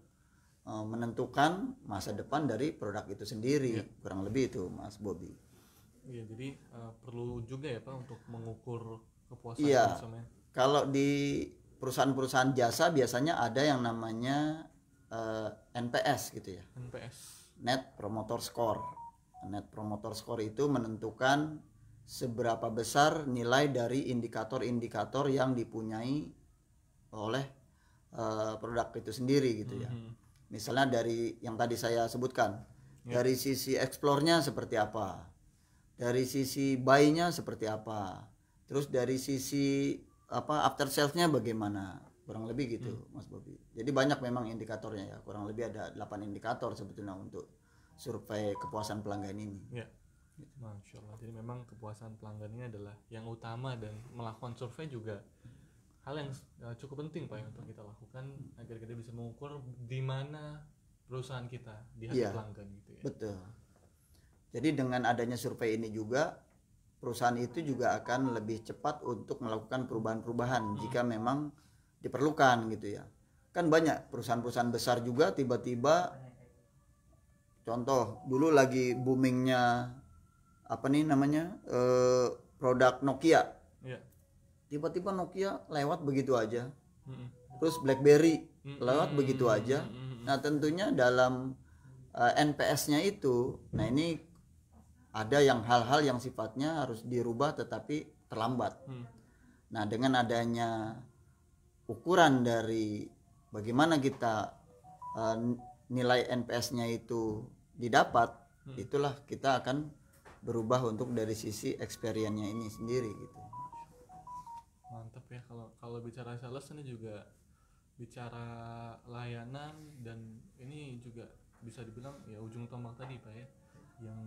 menentukan masa depan dari produk itu sendiri. Kurang lebih itu Mas Bobby. Iya, jadi perlu juga ya Pak untuk mengukur kepuasan konsumen. Kalau di perusahaan-perusahaan jasa biasanya ada yang namanya NPS gitu ya. NPS. Net Promoter Score. Net Promoter Score itu menentukan seberapa besar nilai dari indikator-indikator yang dipunyai oleh produk itu sendiri gitu ya. Misalnya dari yang tadi saya sebutkan, dari sisi explore-nya seperti apa, dari sisi buy-nya seperti apa, terus dari sisi after sales-nya bagaimana, kurang lebih gitu Mas Bobby. Jadi banyak memang indikatornya ya, kurang lebih ada 8 indikator sebetulnya untuk survei kepuasan pelanggan ini. Ya, Masya Allah. Jadi memang kepuasan pelanggan ini adalah yang utama, dan melakukan survei juga hal yang cukup penting Pak untuk kita lakukan agar kita bisa mengukur di mana perusahaan kita di hati pelanggan gitu ya. Betul. Jadi dengan adanya survei ini juga perusahaan itu juga akan lebih cepat untuk melakukan perubahan-perubahan jika memang diperlukan gitu ya. Kan banyak perusahaan-perusahaan besar juga tiba-tiba, contoh dulu lagi boomingnya produk Nokia. Tiba-tiba Nokia lewat begitu aja. Terus BlackBerry lewat begitu aja. Nah, tentunya dalam NPS-nya itu, nah ini ada yang hal-hal yang sifatnya harus dirubah tetapi terlambat. Nah, dengan adanya ukuran dari bagaimana kita nilai NPS-nya itu didapat, itulah kita akan berubah untuk dari sisi experience-nya ini sendiri gitu. Mantap ya, kalau bicara sales ini juga bicara layanan, dan ini juga bisa dibilang ya ujung tombak tadi Pak ya, yang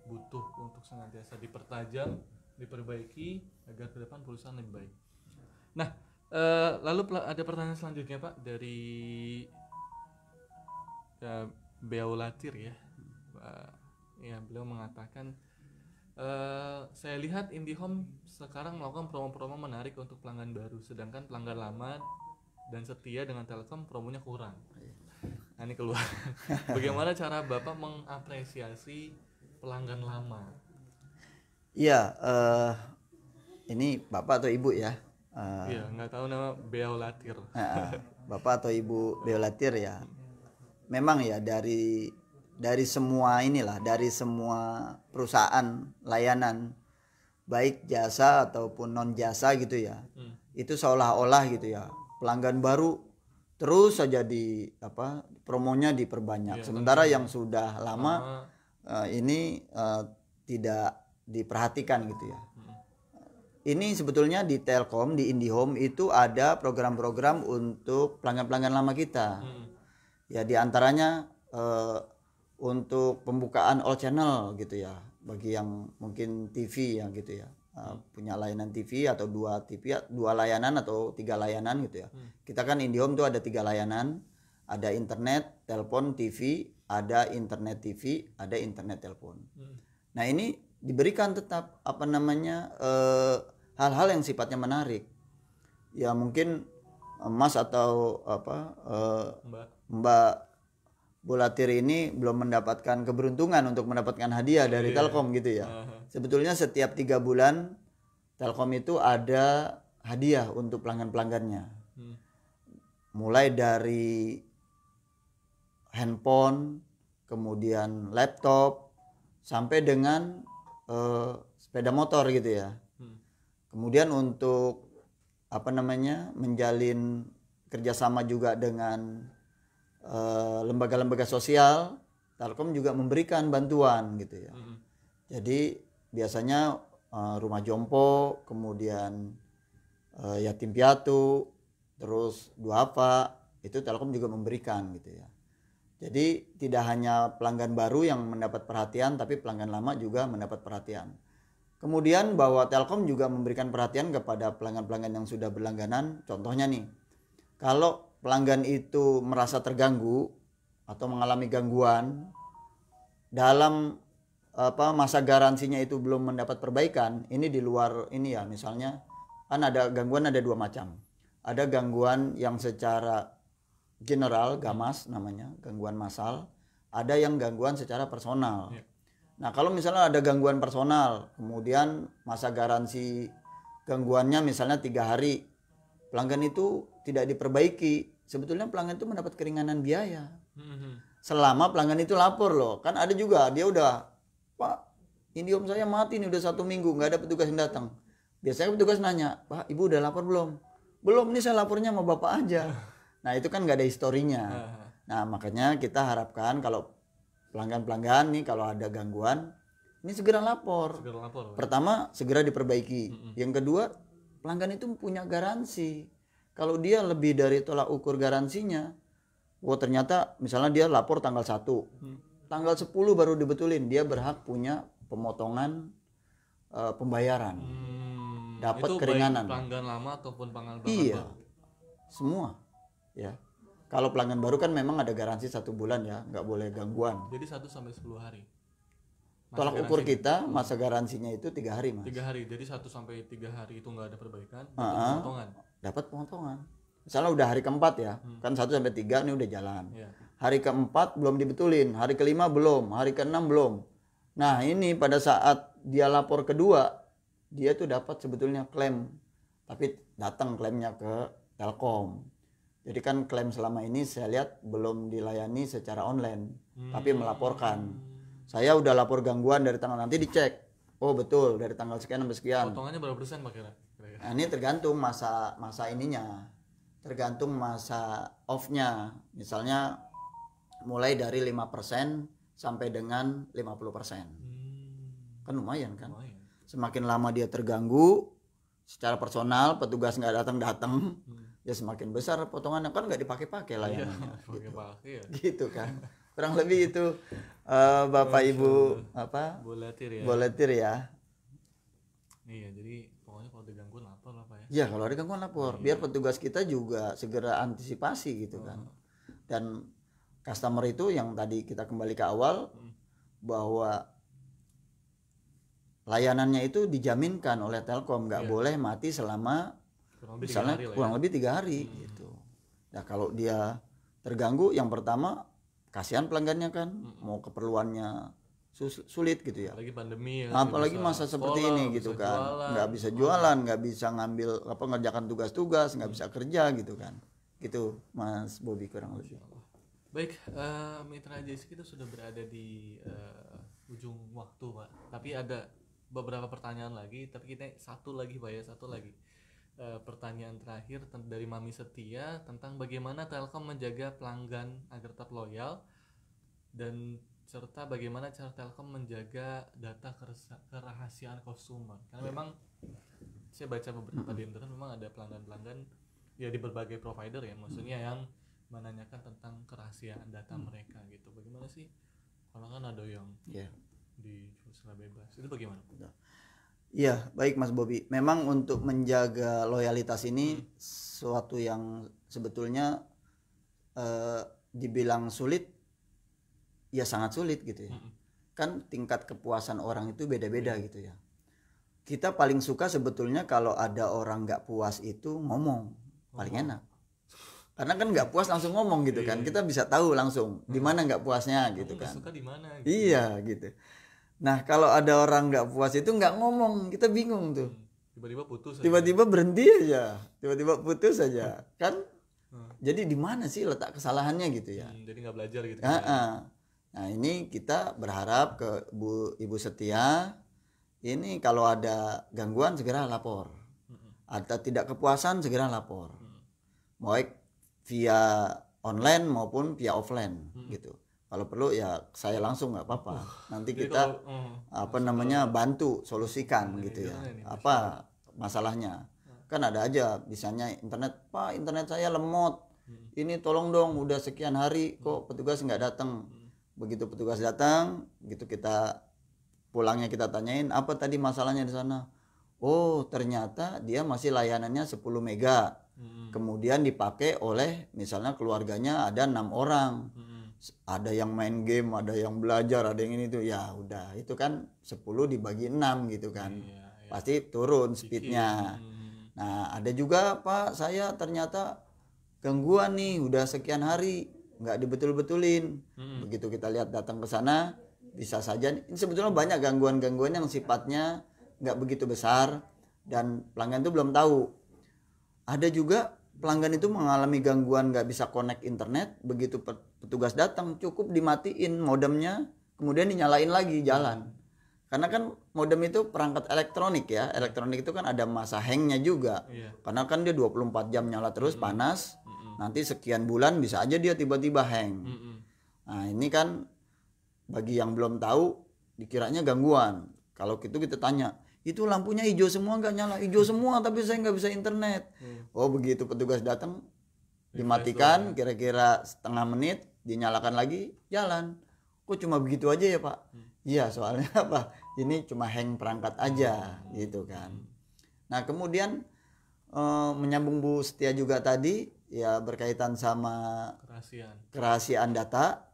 butuh untuk senantiasa dipertajam, diperbaiki agar ke depan perusahaan lebih baik. Nah, lalu ada pertanyaan selanjutnya Pak dari Beolatir ya. Ya, beliau mengatakan, saya lihat IndiHome sekarang melakukan promo-promo menarik untuk pelanggan baru, sedangkan pelanggan lama dan setia dengan Telkom promonya kurang. Nah, ini keluar. Bagaimana cara Bapak mengapresiasi pelanggan lama? Iya, ini Bapak atau Ibu ya? Iya, nggak tahu nama Beolatir. Bapak atau Ibu Beolatir ya. Memang ya dari semua inilah, dari semua perusahaan layanan baik jasa ataupun non jasa gitu ya, itu seolah-olah gitu ya, pelanggan baru terus saja promonya diperbanyak, sementara yang sudah lama ini tidak diperhatikan gitu ya. Ini sebetulnya di Telkom, di IndiHome itu ada program-program untuk pelanggan-pelanggan lama kita. Ya, diantaranya untuk pembukaan all channel gitu ya, bagi yang mungkin TV ya gitu ya, punya layanan TV atau dua layanan atau 3 layanan gitu ya. Kita kan IndiHome tuh ada 3 layanan, ada internet, telepon, TV, ada internet TV, ada internet telepon. Nah, ini diberikan tetap hal-hal yang sifatnya menarik. Ya mungkin Mas atau Mbak Beolatir ini belum mendapatkan keberuntungan untuk mendapatkan hadiah dari Telkom gitu ya. Sebetulnya setiap 3 bulan Telkom itu ada hadiah untuk pelanggan-pelanggannya. Mulai dari handphone, kemudian laptop, sampai dengan sepeda motor gitu ya. Kemudian untuk menjalin kerjasama juga dengan lembaga-lembaga sosial, Telkom juga memberikan bantuan gitu ya. Jadi biasanya rumah jompo, kemudian yatim piatu, terus duafa, itu Telkom juga memberikan gitu ya. Jadi tidak hanya pelanggan baru yang mendapat perhatian, tapi pelanggan lama juga mendapat perhatian. Kemudian bahwa Telkom juga memberikan perhatian kepada pelanggan-pelanggan yang sudah berlangganan. Contohnya nih, kalau pelanggan itu merasa terganggu atau mengalami gangguan dalam masa garansinya itu belum mendapat perbaikan, ini di luar ini ya, misalnya kan ada gangguan, ada 2 macam. Ada gangguan yang secara general, gamas namanya, gangguan massal. Ada yang gangguan secara personal. Nah, kalau misalnya ada gangguan personal, kemudian masa garansi gangguannya misalnya 3 hari, pelanggan itu tidak diperbaiki, sebetulnya pelanggan itu mendapat keringanan biaya. Selama pelanggan itu lapor loh. Kan ada juga, dia udah, Pak, Indihome saya mati nih udah 1 minggu, nggak ada petugas yang datang. Biasanya petugas nanya, Pak, Ibu udah lapor belum? Belum, ini saya lapornya sama Bapak aja. Nah, itu kan nggak ada historinya. Nah, makanya kita harapkan kalau pelanggan-pelanggan nih kalau ada gangguan, ini segera lapor. Pertama, segera diperbaiki. Yang kedua, pelanggan itu punya garansi. Kalau dia lebih dari tolak ukur garansinya, ternyata misalnya dia lapor tanggal 1, tanggal 10 baru dibetulin, dia berhak punya pemotongan pembayaran. Dapat keringanan. Baik pelanggan lama ataupun pelanggan iya, baru. Semua. Ya. Kalau pelanggan baru kan memang ada garansi 1 bulan ya, nggak boleh gangguan. Jadi 1 sampai 10 hari. Tolak ukur kita masa garansinya itu 3 hari, Mas. 3 hari. Jadi 1 sampai 3 hari itu nggak ada perbaikan, dapat pemotongan. Dapat pemotongan. Misalnya udah hari keempat ya, kan 1 sampai 3 ini udah jalan. Hari keempat belum dibetulin, hari kelima belum, hari keenam belum. Nah, ini pada saat dia lapor kedua, dia tuh dapat sebetulnya klaim, tapi datang klaimnya ke Telkom. Jadi kan klaim selama ini saya lihat belum dilayani secara online, tapi melaporkan. Saya udah lapor gangguan dari tanggal, nanti dicek. Oh betul, dari tanggal sekian sampai sekian. Potongannya berapa persen Pak kira? Nah, ini tergantung masa ininya, tergantung masa off-nya. Misalnya mulai dari 5% sampai dengan 50%. Kan lumayan kan? Semakin lama dia terganggu secara personal, petugas nggak datang, ya semakin besar potongannya, kan nggak dipakai-pakai layanannya. Gitu kan. Kurang lebih itu Bapak Ibu Boletir ya. Iya, jadi pokoknya kalau ada gangguan lapor lah Pak ya. Iya, kalau ada gangguan lapor, biar petugas kita juga segera antisipasi gitu kan. Dan customer itu yang tadi kita kembali ke awal, bahwa layanannya itu dijaminkan oleh Telkom, nggak boleh mati selama misalnya kurang lebih 3 hari gitu. Nah, kalau dia terganggu, yang pertama kasihan pelanggannya kan, mau keperluannya sulit gitu ya. Apalagi pandemi ya. Apalagi masa seperti ini gitu kan. Nggak bisa jualan, nggak bisa ngambil ngerjakan tugas-tugas, nggak bisa kerja gitu kan. Gitu Mas Bobi kurang lebih. Baik, Mitra JC kita sudah berada di ujung waktu Pak. Tapi ada beberapa pertanyaan lagi, tapi kita satu lagi Pak ya, satu lagi. Pertanyaan terakhir dari Mami Setia tentang bagaimana Telkom menjaga pelanggan agar tetap loyal, dan serta bagaimana cara Telkom menjaga data kerahasiaan konsumer. Karena memang saya baca beberapa di internet memang ada pelanggan-pelanggan ya di berbagai provider ya, maksudnya yang menanyakan tentang kerahasiaan data mereka gitu. Bagaimana sih? Kalau kan ada yang dijual secara bebas, itu bagaimana? Iya, baik Mas Bobi. Memang untuk menjaga loyalitas ini suatu yang sebetulnya dibilang sulit, ya sangat sulit gitu ya. Kan tingkat kepuasan orang itu beda-beda gitu ya. Kita paling suka sebetulnya kalau ada orang nggak puas itu ngomong, paling enak. Karena kan nggak puas langsung ngomong gitu kan. Kita bisa tahu langsung di mana nggak puasnya gitu kan. Suka di mana? Gitu. Iya gitu. Nah, kalau ada orang nggak puas itu nggak ngomong, kita bingung tuh. Tiba-tiba putus. Tiba-tiba berhenti aja, tiba-tiba putus aja, kan? Jadi di mana sih letak kesalahannya gitu ya? Jadi nggak belajar gitu. Nah, ini kita berharap ke Ibu Setia, ini kalau ada gangguan segera lapor Ada tidak kepuasan segera lapor. Baik via online maupun via offline gitu. Kalau perlu ya saya langsung nggak apa-apa. Nanti Jadi kita kalau, bantu solusikan gitu ya. gimana nih, Apa masalahnya? Kan ada aja misalnya internet, Pak, internet saya lemot. Ini tolong dong, udah sekian hari kok petugas nggak datang. Begitu petugas datang, gitu kita pulangnya kita tanyain apa tadi masalahnya di sana. Oh, ternyata dia masih layanannya 10 mega. Kemudian dipakai oleh misalnya keluarganya ada 6 orang. Ada yang main game, ada yang belajar, ada yang ini tuh. Ya udah, itu kan 10 dibagi 6 gitu kan. Pasti turun speednya. Nah, ada juga, Pak, saya ternyata gangguan nih udah sekian hari nggak dibetul-betulin. Begitu kita lihat datang ke sana, bisa saja ini sebetulnya banyak gangguan-gangguan yang sifatnya nggak begitu besar dan pelanggan itu belum tahu. Ada juga pelanggan itu mengalami gangguan nggak bisa connect internet, begitu petugas datang cukup dimatiin modemnya, kemudian dinyalain lagi jalan. Karena kan modem itu perangkat elektronik ya, elektronik itu kan ada masa hangnya juga. Karena kan dia 24 jam nyala terus panas, nanti sekian bulan bisa aja dia tiba-tiba hang. Nah ini kan bagi yang belum tahu dikiranya gangguan. Kalau gitu kita tanya, itu lampunya hijau semua nggak nyala? Hijau semua tapi saya nggak bisa internet. Oh begitu petugas datang dimatikan kira-kira setengah menit, dinyalakan lagi jalan. Kok cuma begitu aja ya Pak? Iya soalnya apa? Ini cuma hang perangkat aja gitu kan. Nah kemudian menyambung Bu Setia juga tadi ya berkaitan sama kerahasiaan data.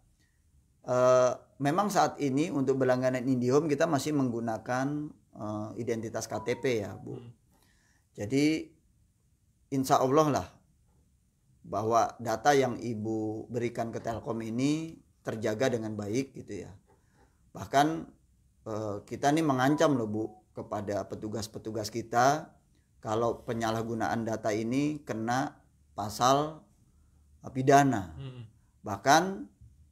Memang saat ini untuk berlangganan IndiHome kita masih menggunakan identitas KTP ya Bu. Jadi insya Allah lah bahwa data yang Ibu berikan ke Telkom ini terjaga dengan baik gitu ya. Bahkan kita nih mengancam loh Bu kepada petugas-petugas kita kalau penyalahgunaan data ini kena pasal pidana. Bahkan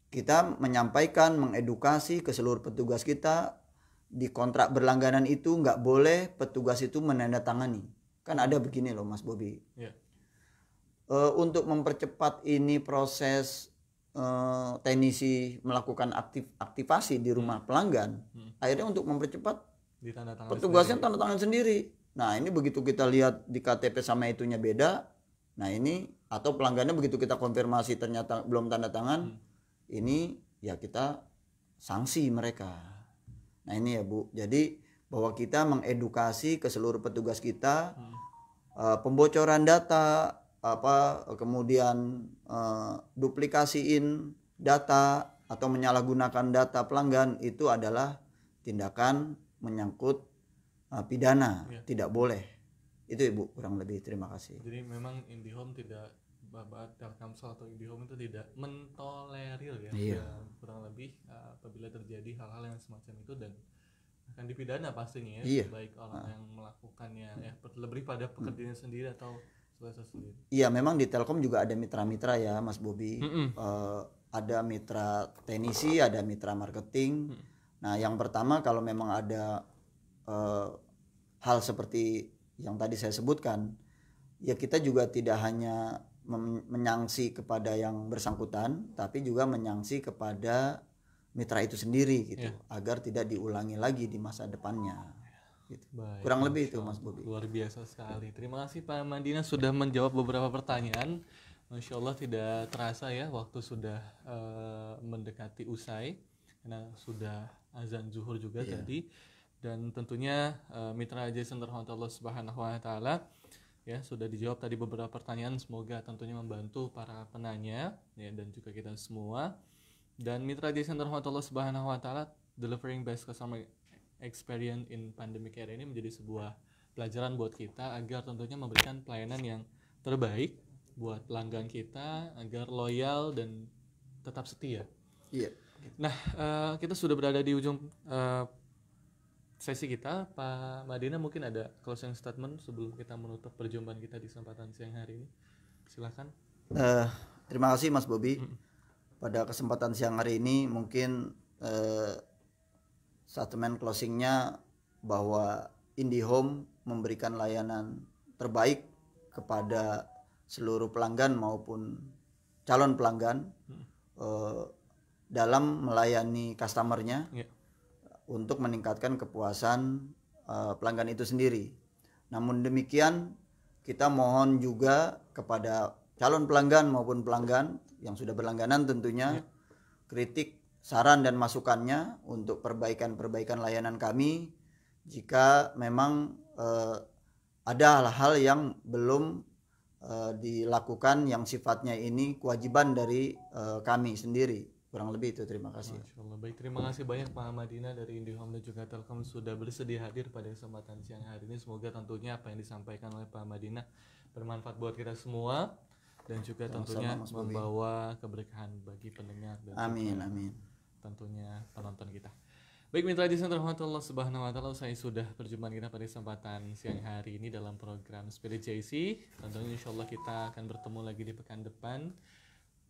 kita menyampaikan, mengedukasi ke seluruh petugas kita di kontrak berlangganan itu nggak boleh petugas itu menandatangani. Kan ada begini loh Mas Bobi. Untuk mempercepat ini proses teknisi melakukan aktivasi di rumah pelanggan, akhirnya untuk mempercepat petugasnya tanda tangan sendiri. Nah ini begitu kita lihat di KTP sama itunya beda, nah ini atau pelanggannya begitu kita konfirmasi ternyata belum tanda tangan, ini ya kita sanksi mereka. Nah ini ya Bu, jadi bahwa kita mengedukasi ke seluruh petugas kita, pembocoran data, kemudian duplikasiin data atau menyalahgunakan data pelanggan itu adalah tindakan menyangkut pidana, tidak boleh. Itu Ibu kurang lebih, terima kasih. Jadi memang IndiHome tidak, Telkomsel atau IndiHome itu tidak mentolerir ya, kurang lebih apabila terjadi hal-hal yang semacam itu dan akan dipidana pastinya ya, baik orang yang melakukannya ya lebih pada pekerjaannya sendiri atau selesai sendiri. Iya memang di Telkom juga ada mitra-mitra ya Mas Bobi, ada mitra teknisi, ada mitra marketing. Nah yang pertama kalau memang ada hal seperti yang tadi saya sebutkan, ya kita juga tidak hanya menyangsi kepada yang bersangkutan, tapi juga menyangsi kepada mitra itu sendiri gitu, agar tidak diulangi lagi di masa depannya. Gitu. Baik, kurang lebih itu Mas Bobi. Luar biasa sekali. Terima kasih Pak Madina sudah menjawab beberapa pertanyaan. Masya Allah tidak terasa ya waktu sudah mendekati usai karena sudah azan zuhur juga tadi. Dan tentunya mitra Jason terhormat Allah Subhanahu wa taala ya sudah dijawab tadi beberapa pertanyaan, semoga tentunya membantu para penanya ya dan juga kita semua. Dan mitra Jason terhormat Allah Subhanahu wa taala, delivering best customer experience in pandemic era ini menjadi sebuah pelajaran buat kita agar tentunya memberikan pelayanan yang terbaik buat pelanggan kita agar loyal dan tetap setia. Iya. Nah, kita sudah berada di ujung sesi kita. Pak Madina mungkin ada closing statement sebelum kita menutup perjumpaan kita di kesempatan siang hari ini. Silakan. Terima kasih Mas Bobi. Pada kesempatan siang hari ini mungkin statement closingnya bahwa IndiHome memberikan layanan terbaik kepada seluruh pelanggan maupun calon pelanggan dalam melayani customernya untuk meningkatkan kepuasan pelanggan itu sendiri. Namun demikian kita mohon juga kepada calon pelanggan maupun pelanggan yang sudah berlangganan tentunya kritik, saran dan masukannya untuk perbaikan layanan kami jika memang ada hal-hal yang belum dilakukan yang sifatnya ini kewajiban dari kami sendiri. Kurang lebih itu, terima kasih. Masya Allah. Baik, terima kasih banyak Pak Madina dari IndiHome dan juga Telkom sudah bersedia hadir pada kesempatan siang hari ini. Semoga tentunya apa yang disampaikan oleh Pak Madina bermanfaat buat kita semua dan juga tentunya membawa keberkahan bagi pendengar dan amin. Tentunya penonton kita. Baik, mitra jasa terhormat Allah Subhanahu wa taala, saya sudah perjumpaan kita pada kesempatan siang hari ini dalam program Spirit JC. Tentunya insyaallah kita akan bertemu lagi di pekan depan.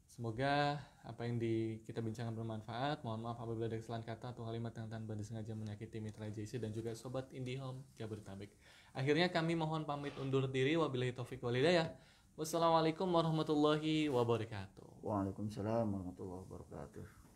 Semoga apa yang kita bincangkan bermanfaat. Mohon maaf apabila ada kesalahan kata atau kalimat yang tanpa disengaja menyakiti mitra JC dan juga sobat IndiHome Jabodetabek. Akhirnya kami mohon pamit undur diri. Wabillahi taufik wal hidayah. Wassalamualaikum warahmatullahi wabarakatuh. Waalaikumsalam warahmatullahi wabarakatuh.